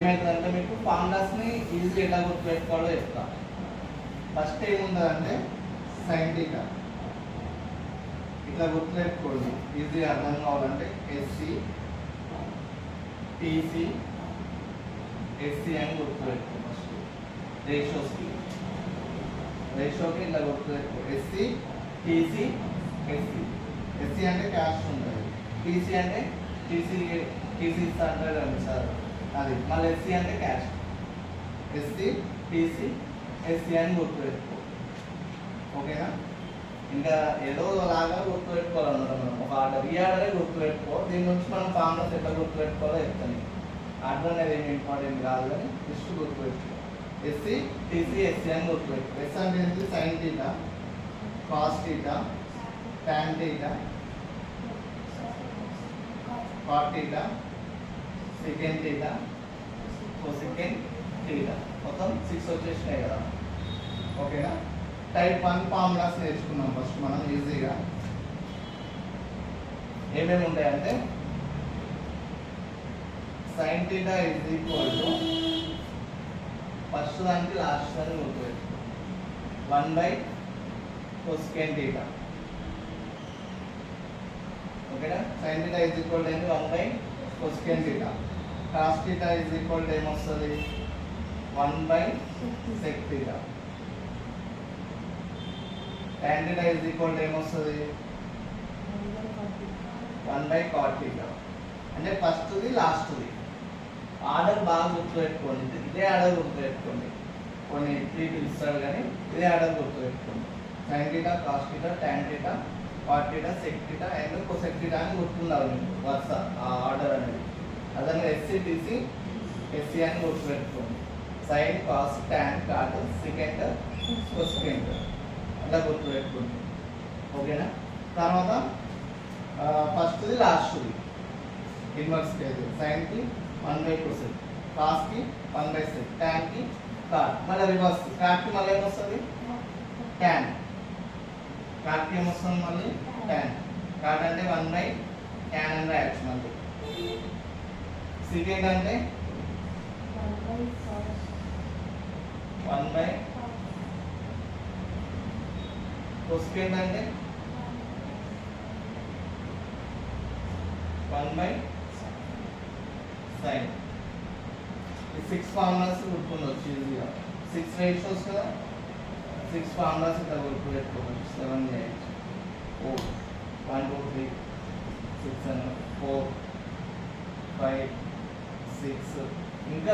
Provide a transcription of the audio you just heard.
ఏమైతుందంటే మీకు ఫార్ములాస్ని ఈజీ ఎలా గుర్తుపెట్టుకోవాలో చెప్తా. ఫస్ట్ ఏముందంటే సైన్ థీటా ఇట్లా గుర్తుపెట్టుకోండి. ఈజీగా అర్థం కావాలంటే ఎస్సి టీసీ ఎస్సి అని గుర్తుపెట్టుకో. ఫస్ట్ రేషియోకి ఇట్లా గుర్తుపెట్టుకో. SC TC SC. ఎస్సి అంటే క్యాష్ ఉంటుంది, టీసీ అంటే టీసీ ఇస్తా అంటారు కదా సార్, అది. మళ్ళీ ఎస్సి అంటే క్యాష్. ఎస్సి టీసీ ఎస్సి అని గుర్తుపెట్టుకో. ఓకేనా? ఇంకా ఏదో లాగా గుర్తుపెట్టుకోవాలన్నమాట. మనం ఒక ఆర్డర్, ఈ ఆర్డరే గుర్తుపెట్టుకో. దీని నుంచి మనం ఫార్ములాస్ ఎట్లా గుర్తుపెట్టుకోవాలో చెప్తాను. ఆర్డర్ అనేది ఏమి ఇంపార్టెంట్ కాదు, కానీ జస్ట్ గుర్తుపెట్టుకో. ఎస్సి టీసీ ఎస్సి అని గుర్తుపెట్టుకో. ఎస్ అంటే ఏంటి? Sine theta, cos theta, tan theta, cot theta, secant theta, cosecant theta. మొత్తం 6 వచ్చేసినాయి కదా. ఓకేనా? టైప్ 1 ఫార్ములాస్ నేర్చుకున్నాం ఫస్ట్ మనం ఈజీగా. ఏమేమి ఉంటాయంటే sine theta is equal to first దానికి లాస్ట్ దాన్ని గుర్తుపెట్టుకో 1/cosecant థీటా. ఓకేనా? Sine theta is equal to 1/cosecant theta. Cos theta is equal to ఏమొస్తుంది? 1/sec theta. tan theta is equal to ఏమొస్తుంది? 1/cot theta. అంటే ఫస్ట్ది లాస్ట్ది ఆర్డర్ బాగా గుర్తుపెట్టుకోండి. ఇదే ఆర్డర్ గుర్తుపెట్టుకోండి. కొన్ని పిలుస్తాడు కానీ ఇదే ఆర్డర్ గుర్తుపెట్టుకోండి. Sine theta, cos theta, tan theta, cot theta, sec theta and cosec theta అని గుర్తుండాలి మీకు వరుస ఆ ఆర్డర్ అనేది. అదే ఎస్సీ టీసీ ఎస్సీ అని గుర్తుపెట్టుకోండి. Sine, cos, tan, cot, secant, cosecant అలా గుర్తుపెట్టుకోండి. ఓకేనా? తర్వాత ఫస్ట్ది లాస్ట్ది ఇన్వర్స్ కేసు. సైన్కి 1/cosec, కాస్కి 1/sec, టాన్కి కాట్. మళ్ళీ రివర్స్ కాట్కి మళ్ళీ ఏమొస్తుంది? టాన్. కాట్కి ఏమొస్తుంది? మళ్ళీ టాన్. కాట్ అంటే 1/tan అని రాయొచ్చు. మళ్ళీ సెకండ్ అంటే 1/cosecant అంటే 1/sin. ఈ 6 ఫార్ములాస్ గుర్తుండొచ్చు ఈజీగా. 6 రేషియోస్ కదా, 6 ఫార్ములాస్ ఇక్కడ గుర్తుపెట్టుకోవచ్చు. 7, 8, 4, 1, 2, 3, 6 4, 5, 6 ఇంకా